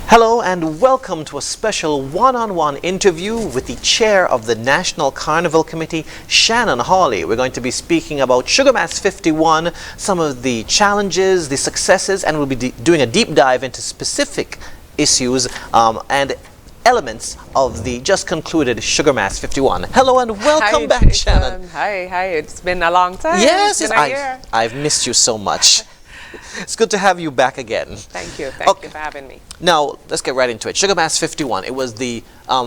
Hello and welcome to a special one-on-one interview with the chair of the National Carnival Committee, Shannon Hawley. We're going to be speaking about Sugar Mass 51, some of the challenges, the successes, and we'll be doing a deep dive into specific issues and elements of the just concluded Sugar Mass 51. Hello and welcome back, Shannon. Hi, it's been a long time. Yes, I've missed you so much. It's good to have you back again. Thank you for having me. Now, let's get right into it. Sugar Mass 51, it was the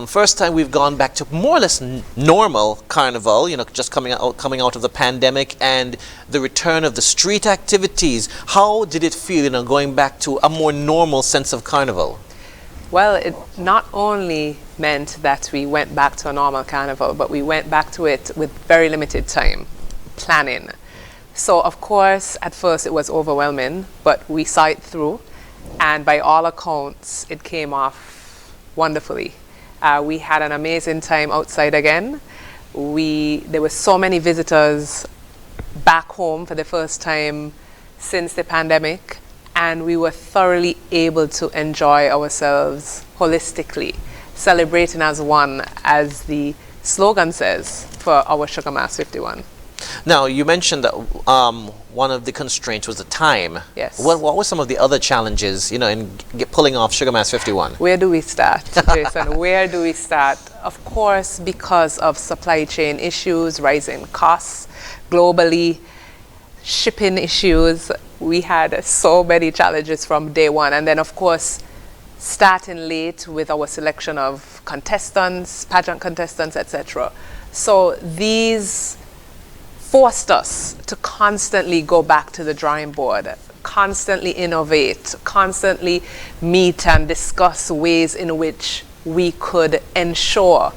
first time we've gone back to more or less normal carnival, you know, just coming out of the pandemic and the return of the street activities. How did it feel, you know, going back to a more normal sense of carnival? Well, it not only meant that we went back to a normal carnival, but we went back to it with very limited time planning. So, of course, at first it was overwhelming, but we saw it through, and by all accounts, it came off wonderfully. We had an amazing time outside again. There were so many visitors back home for the first time since the pandemic, and we were thoroughly able to enjoy ourselves holistically, celebrating as one, as the slogan says for our Sugar Mass 51. Now, you mentioned that one of the constraints was the time. Yes. What were some of the other challenges, you know, in pulling off Sugar Mass 51? Where do we start, Jason? Where do we start? Of course, because of supply chain issues, rising costs, globally, shipping issues, we had so many challenges from day one. And then, of course, starting late with our selection of contestants, pageant contestants, etc. So these forced us to constantly go back to the drawing board, constantly innovate, constantly meet and discuss ways in which we could ensure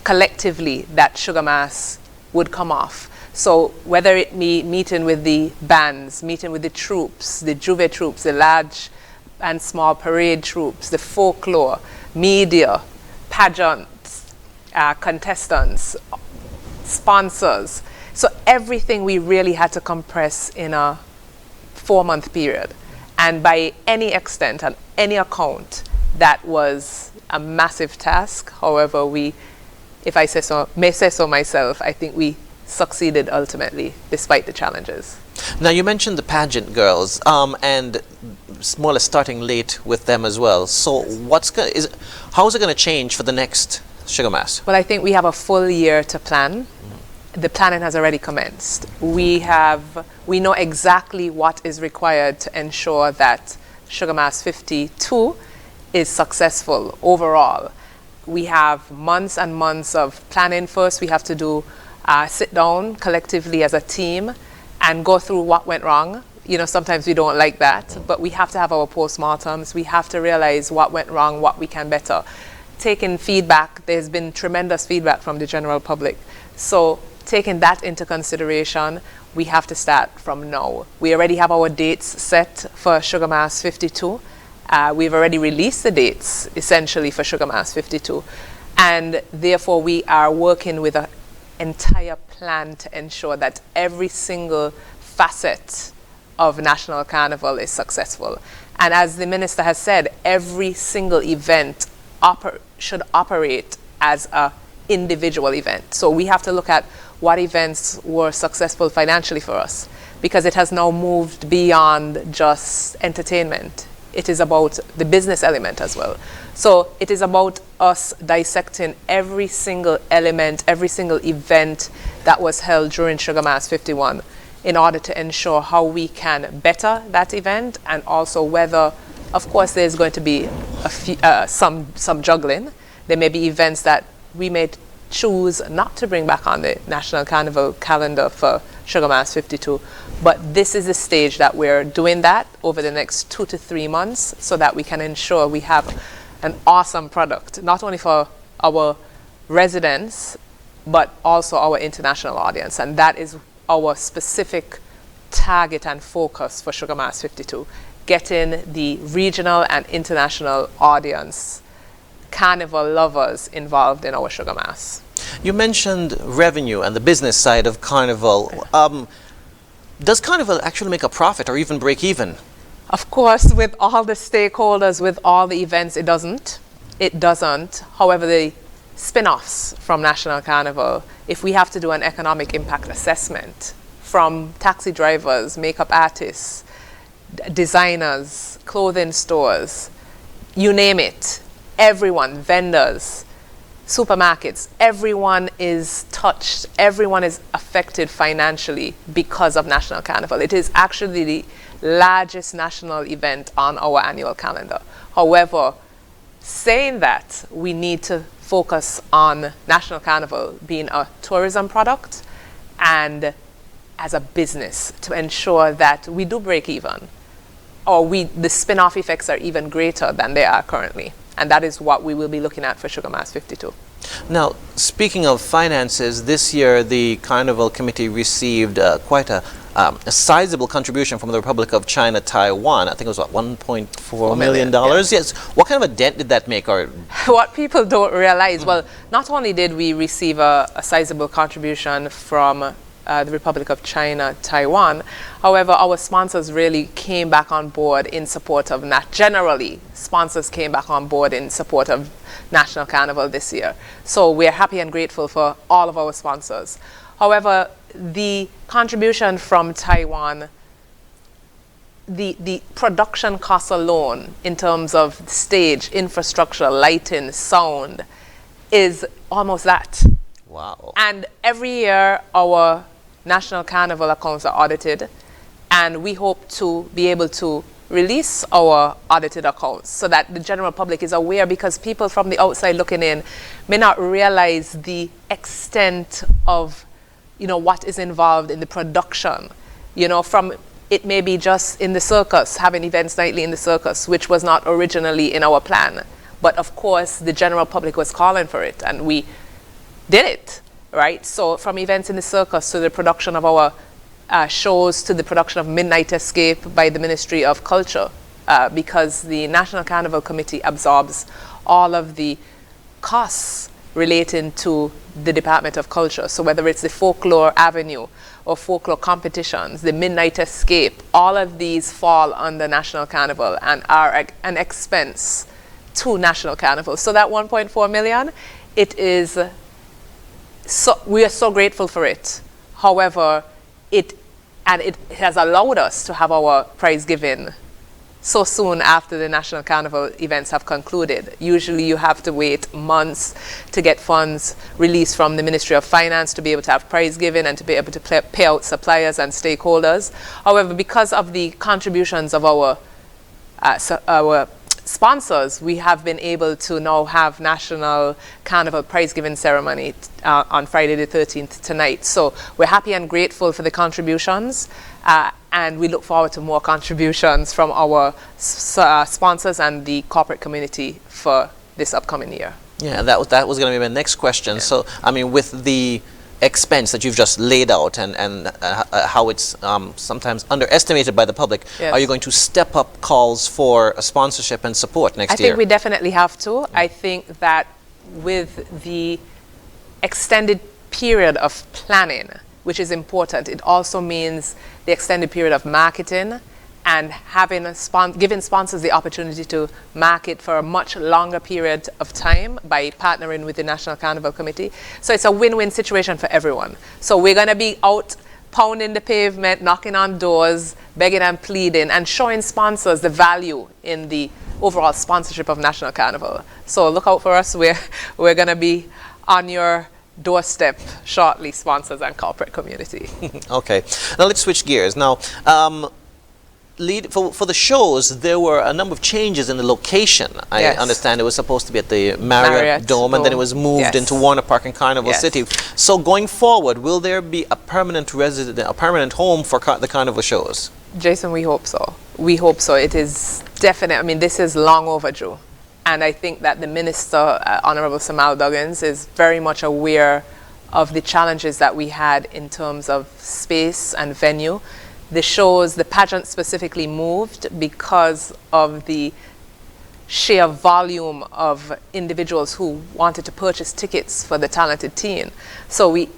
collectively that Sugar Mass would come off. So whether it be meeting with the bands, meeting with the troops, the Juve troops, the large and small parade troops, the folklore, media, pageants, contestants, sponsors. So everything we really had to compress in a 4-month period. And by any extent and any account, that was a massive task. However, if I may say so myself, I think we succeeded ultimately, despite the challenges. Now, you mentioned the pageant girls, and more or less starting late with them as well. So how is it going to change for the next Sugar Mass? Well, I think we have a full year to plan. The planning has already commenced. We know exactly what is required to ensure that Sugar Mass 52 is successful overall. We have months and months of planning. First, we have to do sit down collectively as a team and go through what went wrong. You know, sometimes we don't like that, but we have to have our postmortems. We have to realize what went wrong, what we can better. Taking feedback, there's been tremendous feedback from the general public. So taking that into consideration, we have to start from now. We already have our dates set for Sugar Mass 52. We've already released the dates, essentially, for Sugar Mass 52. And therefore, we are working with an entire plan to ensure that every single facet of National Carnival is successful. And as the Minister has said, every single event should operate as an individual event. So we have to look at what events were successful financially for us, because it has now moved beyond just entertainment. It is about the business element as well. So it is about us dissecting every single element, every single event that was held during Sugar Mass 51 in order to ensure how we can better that event, and also whether, of course, there's going to be some juggling. There may be events that we may choose not to bring back on the National Carnival calendar for Sugar Mass 52. But this is the stage that we're doing that over the next 2 to 3 months, so that we can ensure we have an awesome product, not only for our residents, but also our international audience. And that is our specific target and focus for Sugar Mass 52, getting the regional and international audience, carnival lovers, involved in our Sugar Mass. You mentioned revenue and the business side of carnival. Does carnival actually make a profit or even break even? Of course, with all the stakeholders, with all the events, it doesn't. It doesn't. However, the spin-offs from National Carnival, if we have to do an economic impact assessment from taxi drivers, makeup artists, designers, clothing stores, you name it, everyone, vendors, supermarkets, everyone is touched, everyone is affected financially because of National Carnival. It is actually the largest national event on our annual calendar. However, saying that, we need to focus on National Carnival being a tourism product and as a business to ensure that we do break even, or the spin-off effects are even greater than they are currently. And that is what we will be looking at for Sugar Mass 52. Now, speaking of finances, this year the Carnival Committee received quite a sizable contribution from the Republic of China, Taiwan. I think it was, what, $1.4 million? Yes. What kind of a dent did that make? Or what people don't realize, well, not only did we receive a sizable contribution from the Republic of China, Taiwan. However, our sponsors really came back on board in support of generally, sponsors came back on board in support of National Carnival this year. So we're happy and grateful for all of our sponsors. However, the contribution from Taiwan, the production costs alone in terms of stage, infrastructure, lighting, sound is almost that. wow. And every year our National Carnival accounts are audited, and we hope to be able to release our audited accounts so that the general public is aware, because people from the outside looking in may not realize the extent of, what is involved in the production. From it may be just in the circus, having events nightly in the circus, which was not originally in our plan. But of course, the general public was calling for it, and we did it. Right, so from events in the circus to the production of our shows to the production of Midnight Escape by the Ministry of Culture, because the National Carnival Committee absorbs all of the costs relating to the Department of Culture. So whether it's the Folklore Avenue or folklore competitions, the Midnight Escape, all of these fall under National Carnival and are an expense to National Carnival. So that 1.4 million, it is. So we are so grateful for it. However, it has allowed us to have our prize giving so soon after the National Carnival events have concluded. Usually you have to wait months to get funds released from the Ministry of Finance to be able to have prize giving and to be able to pay out suppliers and stakeholders. However, because of the contributions of our sponsors, we have been able to now have National Carnival prize giving ceremony on Friday the 13th tonight. So we're happy and grateful for the contributions, and we look forward to more contributions from our sponsors and the corporate community for this upcoming year. Yeah, that was going to be my next question. Yeah. So, I mean, with the expense that you've just laid out and how it's sometimes underestimated by the public, yes. Are you going to step up calls for a sponsorship and support next year? I think we definitely have to. I think that with the extended period of planning, which is important, it also means the extended period of marketing and giving sponsors the opportunity to market for a much longer period of time by partnering with the National Carnival Committee. So it's a win-win situation for everyone. So we're going to be out pounding the pavement, knocking on doors, begging and pleading, and showing sponsors the value in the overall sponsorship of National Carnival. So look out for us. We're going to be on your doorstep shortly, sponsors and corporate community. Okay. Now let's switch gears. Now, for the shows, there were a number of changes in the location. Yes. I understand it was supposed to be at the Marriott Dome, and then it was moved yes. into Warner Park in Carnival yes. City. So going forward, will there be a permanent home for the Carnival shows? Jason, we hope so. We hope so. It is definite. I mean, this is long overdue. And I think that the Minister, Honorable Samal Duggins, is very much aware of the challenges that we had in terms of space and venue. The shows, the pageant specifically moved because of the sheer volume of individuals who wanted to purchase tickets for the talented teen. So we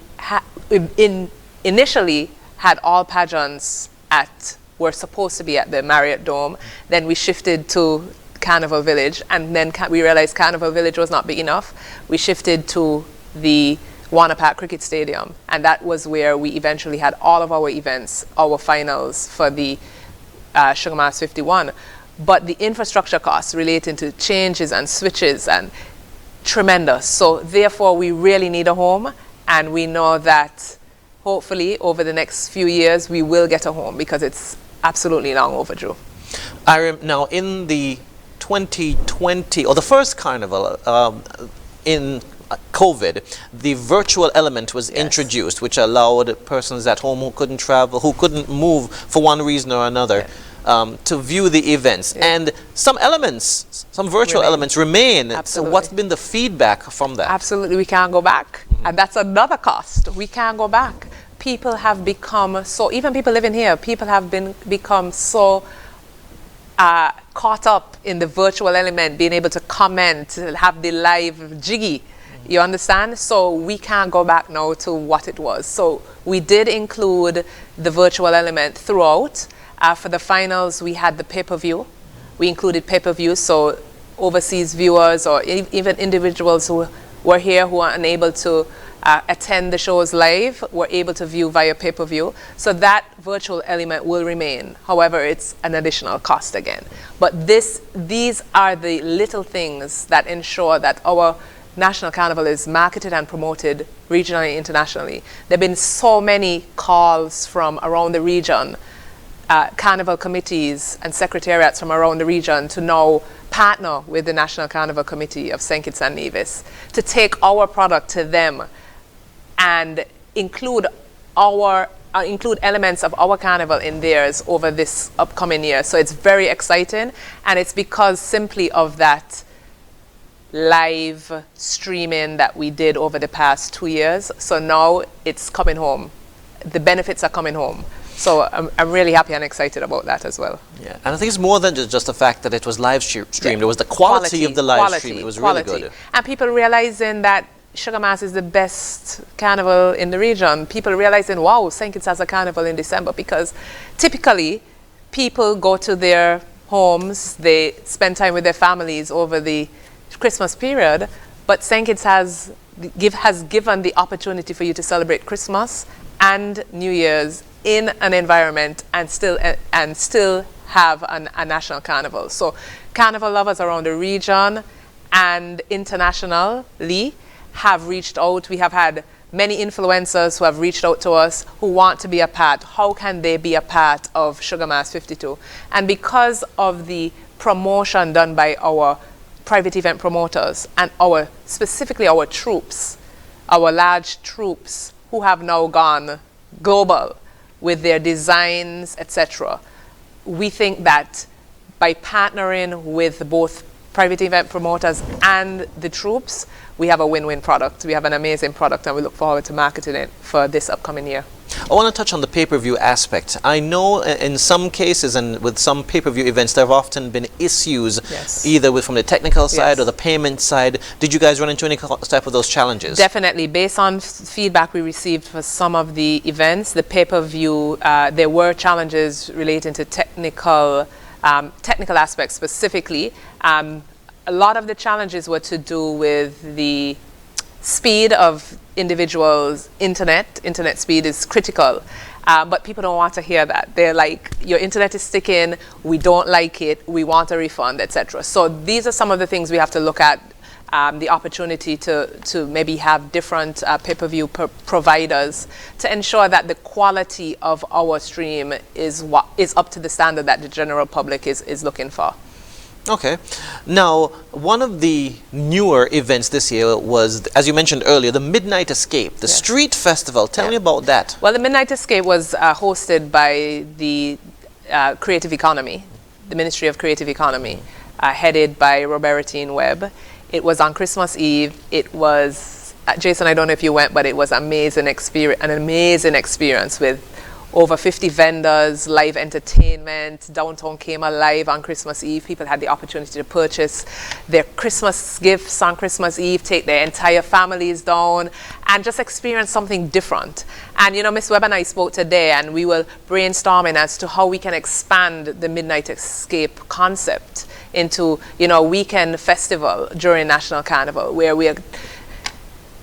initially had all pageants at were supposed to be at the Marriott Dome. Then we shifted to Carnival Village, and then we realized Carnival Village was not big enough. We shifted to the Warner Park Cricket Stadium, and that was where we eventually had all of our events, our finals for the Sugar Mass 51. But the infrastructure costs relating to changes and switches and tremendous. So therefore, we really need a home, and we know that hopefully over the next few years we will get a home, because it's absolutely long overdue. Now, in the 2020, or the first carnival in COVID, the virtual element was introduced, which allowed persons at home who couldn't travel, who couldn't move for one reason or another, to view the events. And some elements, some virtual elements remain. So what's been the feedback from that? Absolutely, we can't go back. And that's another cost. We can't go back. People have become so, even people living here, people have become so caught up in the virtual element, being able to comment, have the live jiggy. You understand? So we can't go back now to what it was. So we did include the virtual element throughout. For the finals, we had the pay-per-view. We included pay-per-view, so overseas viewers or even individuals who were here who are unable to attend the shows live were able to view via pay-per-view. So that virtual element will remain. However, it's an additional cost again. But these are the little things that ensure that our National Carnival is marketed and promoted regionally, internationally. There have been so many calls from around the region, carnival committees and secretariats from around the region to now partner with the National Carnival Committee of St. Kitts and Nevis to take our product to them and include elements of our carnival in theirs over this upcoming year. So it's very exciting, and it's because simply of that live streaming that we did over the past 2 years. So now it's coming home. The benefits are coming home. So I'm really happy and excited about that as well. Yeah, and I think it's more than just the fact that it was live streamed. It was the quality of the live stream. It was really good. And people realizing that Sugar Mass is the best carnival in the region. People realizing, wow, St. Kitts has a carnival in December, because typically people go to their homes, they spend time with their families over the Christmas period, but St. Kitts has given the opportunity for you to celebrate Christmas and New Year's in an environment and still have a national carnival. So carnival lovers around the region and internationally have reached out. We have had many influencers who have reached out to us who want to be a part. How can they be a part of Sugar Mass 52? And because of the promotion done by our private event promoters and specifically our troops, our large troops who have now gone global with their designs, etc., we think that by partnering with both private event promoters and the troops, we have a win-win product. We have an amazing product, and we look forward to marketing it for this upcoming year. I want to touch on the pay-per-view aspect. I know in some cases and with some pay-per-view events, there have often been issues, either from the technical side or the payment side. Did you guys run into any type of those challenges? Definitely. Based on feedback we received for some of the events, the pay-per-view, there were challenges relating to technical aspects specifically. A lot of the challenges were to do with the speed of individuals' internet speed is critical, but people don't want to hear that. They're like, your internet is sticking, we don't like it, we want a refund, etc. So these are some of the things we have to look at, the opportunity to maybe have different pay-per-view providers to ensure that the quality of our stream is up to the standard that the general public is looking for. Okay. Now, one of the newer events this year was, as you mentioned earlier, the Midnight Escape, the street festival. Tell me about that. Well, the Midnight Escape was hosted by the Creative Economy, the Ministry of Creative Economy, headed by Robertine Webb. It was on Christmas Eve. It was, Jason, I don't know if you went, but it was an amazing experience with over 50 vendors, live entertainment. Downtown came alive on Christmas Eve. People had the opportunity to purchase their Christmas gifts on Christmas Eve, take their entire families down, and just experience something different. And you know, Miss Webb and I spoke today, and we were brainstorming as to how we can expand the Midnight Escape concept into, you know, a weekend festival during National Carnival, where we are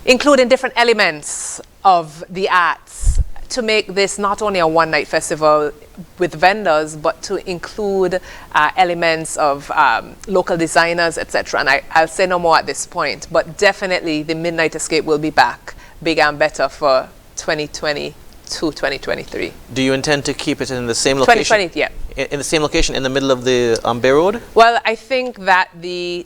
including different elements of the arts to make this not only a one-night festival with vendors, but to include elements of local designers, etc. And I'll say no more at this point, but definitely the Midnight Escape will be back bigger and better for 2022, 2023. Do you intend to keep it in the same location? 2020, yeah. In the same location in the middle of the Bay Road? Well, I think that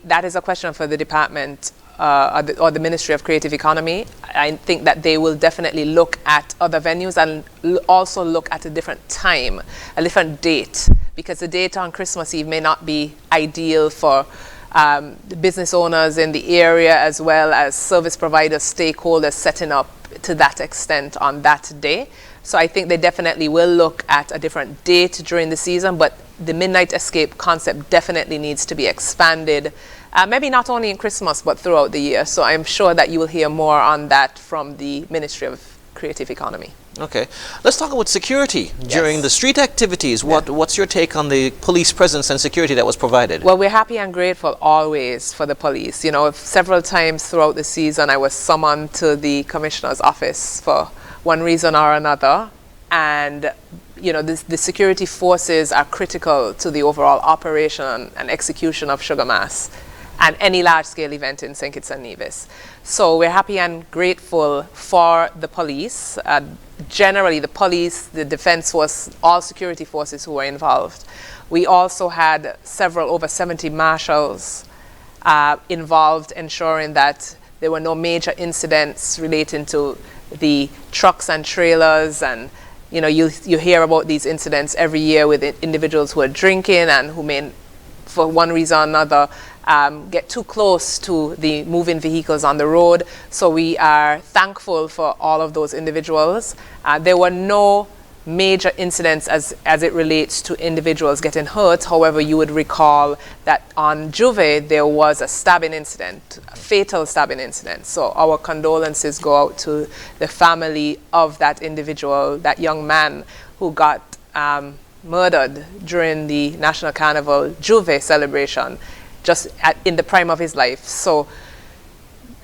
that is a question for the department or the Ministry of Creative Economy. I think that they will definitely look at other venues and also look at a different time, a different date, because the date on Christmas Eve may not be ideal for the business owners in the area, as well as service providers, stakeholders setting up to that extent on that day. So I think they definitely will look at a different date during the season, but the Midnight Escape concept definitely needs to be expanded, maybe not only in Christmas, but throughout the year. So I'm sure that you will hear more on that from the Ministry of Creative Economy. Okay. Let's talk about security during the street activities. What's your take on the police presence and security that was provided? Well, we're happy and grateful always for the police. You know, several times throughout the season, I was summoned to the Commissioner's office for one reason or another. And, you know, the security forces are critical to the overall operation and execution of Sugar Mass and any large-scale event in St. Kitts and Nevis. So we're happy and grateful for the police. Generally, the police, the defense force, all security forces who were involved. We also had over 70 marshals involved, ensuring that there were no major incidents relating to the trucks and trailers. And you know, you hear about these incidents every year with individuals who are drinking and who may, for one reason or another, get too close to the moving vehicles on the road. So we are thankful for all of those individuals. There were no major incidents as it relates to individuals getting hurt. However, you would recall that on Juve there was a stabbing incident, a fatal stabbing incident. So our condolences go out to the family of that individual, that young man who got murdered during the National Carnival Juve celebration, just in the prime of his life. So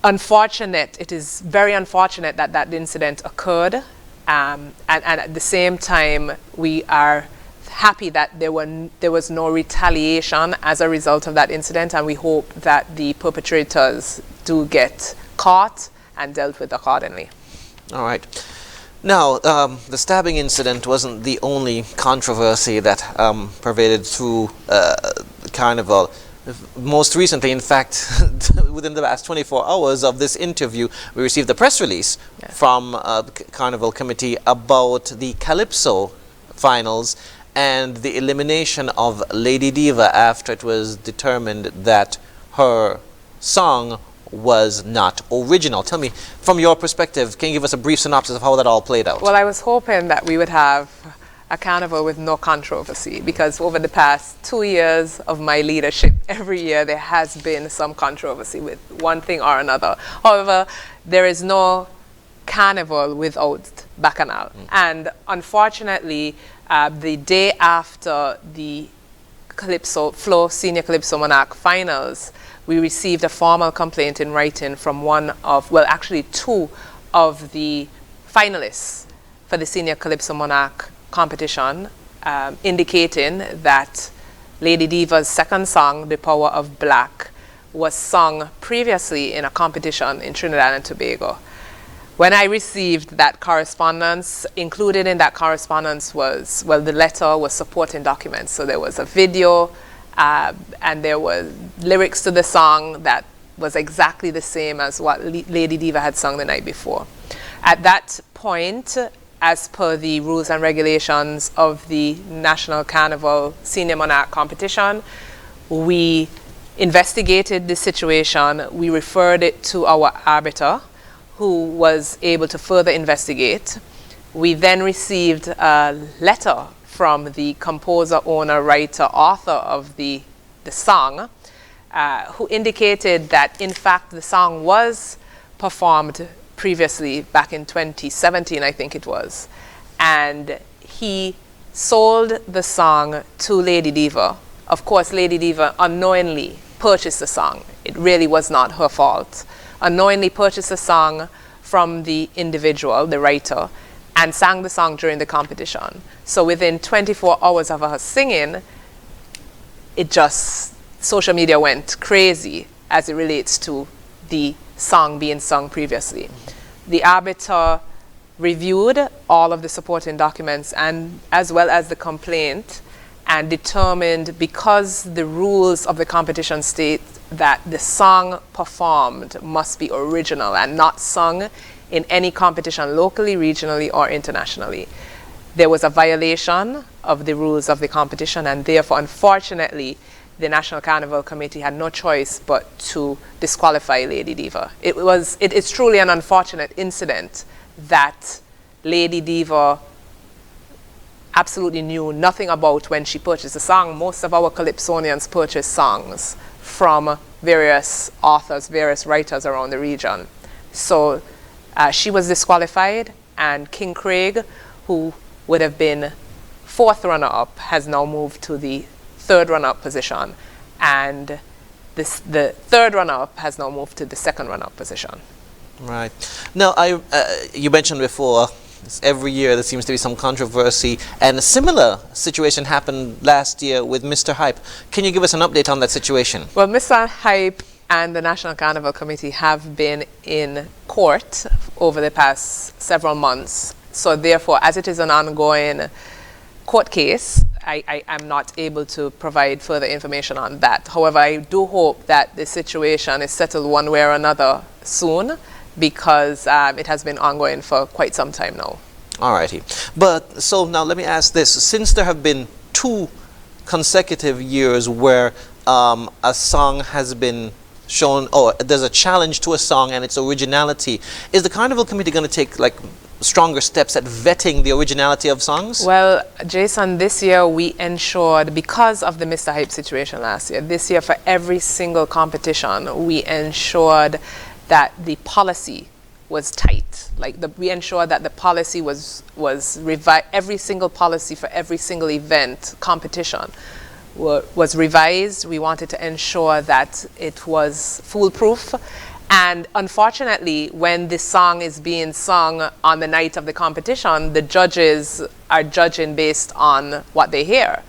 it is very unfortunate that that incident occurred. And at the same time, we are happy that there was no retaliation as a result of that incident, and we hope that the perpetrators do get caught and dealt with accordingly. All right. Now, the stabbing incident wasn't the only controversy that pervaded through the Carnival. Most recently, in fact, within the last 24 hours of this interview, we received a press release from the Carnival Committee about the Calypso finals and the elimination of Lady Diva after it was determined that her song was not original. Tell me, from your perspective, can you give us a brief synopsis of how that all played out? Well, I was hoping that we would have a carnival with no controversy, because over the past 2 years of my leadership, every year there has been some controversy with one thing or another. However, there is no carnival without Bacchanal. And unfortunately, the day after the Calypso, Flow Senior Calypso Monarch finals, we received a formal complaint in writing from two of the finalists for the Senior Calypso Monarch competition, indicating that Lady Diva's second song, The Power of Black, was sung previously in a competition in Trinidad and Tobago. When I received that correspondence, included in that correspondence was, the letter was supporting documents. So there was a video and there were lyrics to the song that was exactly the same as what Lady Diva had sung the night before. At that point, as per the rules and regulations of the National Carnival Senior Monarch competition, we investigated the situation. We referred it to our arbiter, who was able to further investigate. We then received a letter from the composer, owner, writer, author of the song, who indicated that, in fact, the song was performed previously back in 2017, I think it was. And he sold the song to Lady Diva. Of course, Lady Diva unknowingly purchased the song. It really was not her fault. Unknowingly purchased the song from the individual, the writer, and sang the song during the competition. So within 24 hours of her singing, social media went crazy as it relates to the song being sung previously. The arbiter reviewed all of the supporting documents and as well as the complaint, and determined, because the rules of the competition state that the song performed must be original and not sung in any competition locally, regionally, or internationally. There was a violation of the rules of the competition, and therefore, unfortunately, the National Carnival Committee had no choice but to disqualify Lady Diva. It is truly an unfortunate incident that Lady Diva absolutely knew nothing about when she purchased the song. Most of our Calypsonians purchase songs from various authors, various writers around the region. So she was disqualified, and King Craig, who would have been 4th runner-up, has now moved to the 3rd runner-up position, and the 3rd runner-up has now moved to the 2nd runner-up position. Right. Now, you mentioned before, every year there seems to be some controversy, and a similar situation happened last year with Mr. Hype. Can you give us an update on that situation? Well, Mr. Hype and the National Carnival Committee have been in court over the past several months. So therefore, as it is an ongoing court case, I am not able to provide further information on that. However, I do hope that the situation is settled one way or another soon, because it has been ongoing for quite some time now. Alrighty. But so now let me ask this. Since there have been 2 consecutive years where a song has been shown, or there's a challenge to a song and its originality, is the Carnival Committee going to take like stronger steps at vetting the originality of songs? Well, Jason, this year we ensured, because of the Mr. Hype situation last year, this year for every single competition, we ensured that the policy was tight. We ensured that the policy was revised. Every single policy for every single event, competition, was revised. We wanted to ensure that it was foolproof. And unfortunately, when the song is being sung on the night of the competition, the judges are judging based on what they hear.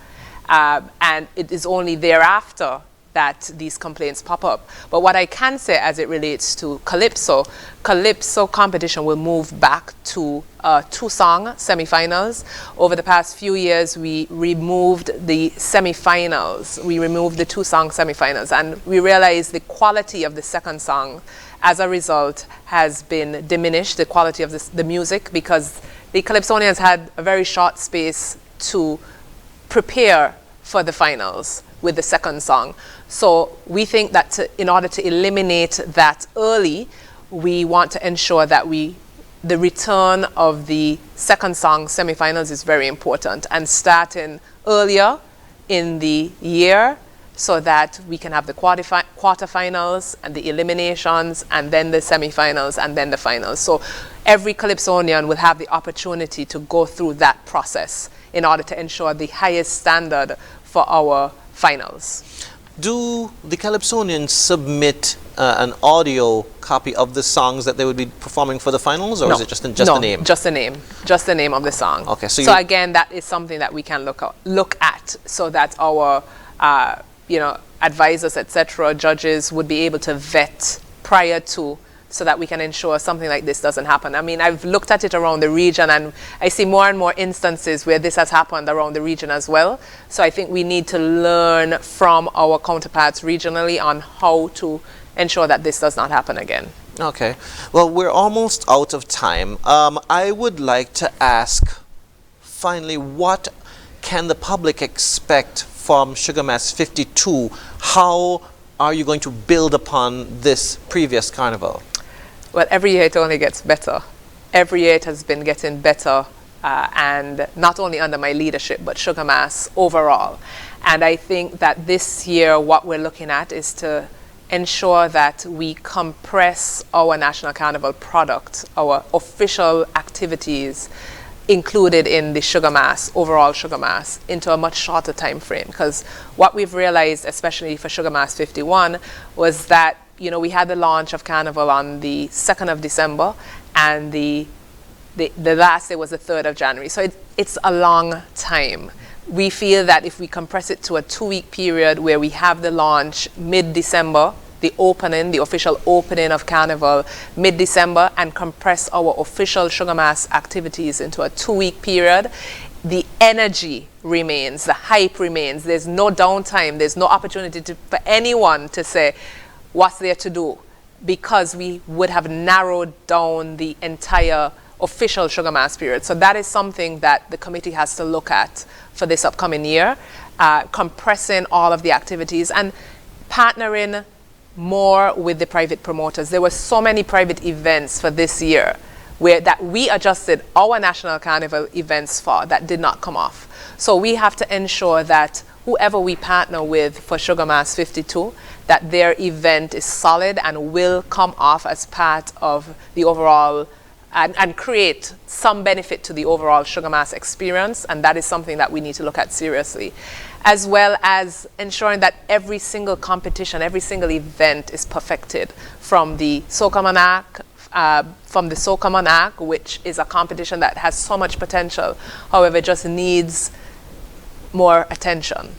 And it is only thereafter that these complaints pop up. But what I can say as it relates to Calypso competition will move back to 2-song semifinals. Over the past few years, we removed the semifinals. We removed the 2-song semifinals, and we realized the quality of the second song, as a result, has been diminished, the quality of the music, because the Calypsonians had a very short space to prepare for the finals with the second song. So we think that in order to eliminate that early, we want to ensure that the return of the second song semifinals is very important, and starting earlier in the year so that we can have the quarterfinals and the eliminations and then the semifinals and then the finals. So every Calypsonian will have the opportunity to go through that process in order to ensure the highest standard for our finals. Do the Calypsonians submit an audio copy of the songs that they would be performing for the finals, or is it just the name? Just the name. Just the name of the song. Okay, so again, that is something that we can look at, so that our advisors, etc., judges would be able to vet prior to, so that we can ensure something like this doesn't happen. I mean, I've looked at it around the region, and I see more and more instances where this has happened around the region as well. So I think we need to learn from our counterparts regionally on how to ensure that this does not happen again. Okay. Well, we're almost out of time. I would like to ask, finally, what can the public expect from Sugar Mass 52? How are you going to build upon this previous carnival? Well, every year it only gets better. Every year it has been getting better and not only under my leadership, but Sugar Mass overall. And I think that this year what we're looking at is to ensure that we compress our National Carnival product, our official activities included in the Sugar Mass, overall Sugar Mass, into a much shorter time frame. Because what we've realized, especially for Sugar Mass 51, was that, you know, we had the launch of Carnival on the 2nd of December, and the last day was the 3rd of January. So it's a long time. We feel that if we compress it to a 2-week period where we have the launch mid-December, the opening, the official opening of Carnival mid-December, and compress our official Sugar Mass activities into a 2-week period, the energy remains, the hype remains. There's no downtime. There's no opportunity for anyone to say, what's there to do? Because we would have narrowed down the entire official Sugar Mass period. So that is something that the committee has to look at for this upcoming year, compressing all of the activities and partnering more with the private promoters. There were so many private events for this year that we adjusted our National Carnival events for that did not come off. So we have to ensure that whoever we partner with for Sugar Mass 52, that their event is solid and will come off as part of the overall and create some benefit to the overall Sugar Mass experience, and that is something that we need to look at seriously. As well as ensuring that every single competition, every single event is perfected, from the Soca Monarch, which is a competition that has so much potential, however, just needs more attention.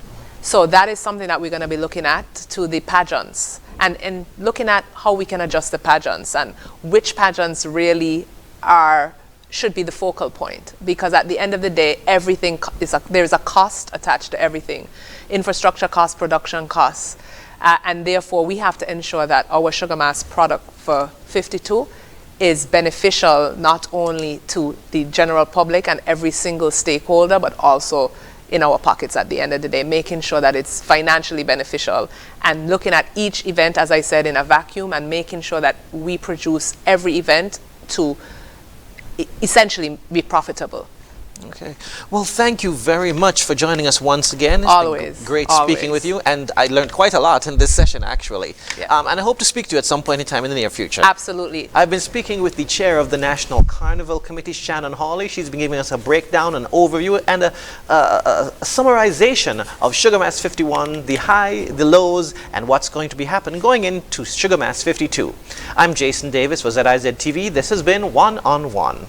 So that is something that we're going to be looking at, to the pageants, and looking at how we can adjust the pageants and which pageants really should be the focal point, because at the end of the day, everything there's a cost attached to everything, infrastructure costs, production costs, and therefore we have to ensure that our Sugar Mass product for 52 is beneficial not only to the general public and every single stakeholder, but also in our pockets at the end of the day, making sure that it's financially beneficial and looking at each event, as I said, in a vacuum, and making sure that we produce every event to essentially be profitable. Okay. Well, thank you very much for joining us once again. It's Always. been great speaking with you, and I learned quite a lot in this session, actually. Yeah. And I hope to speak to you at some point in time in the near future. Absolutely. I've been speaking with the chair of the National Carnival Committee, Shannon Hawley. She's been giving us a breakdown, an overview, and a summarization of Sugar Mass 51, the high, the lows, and what's going to be happening going into Sugar Mass 52. I'm Jason Davis for ZIZ TV. This has been One on One.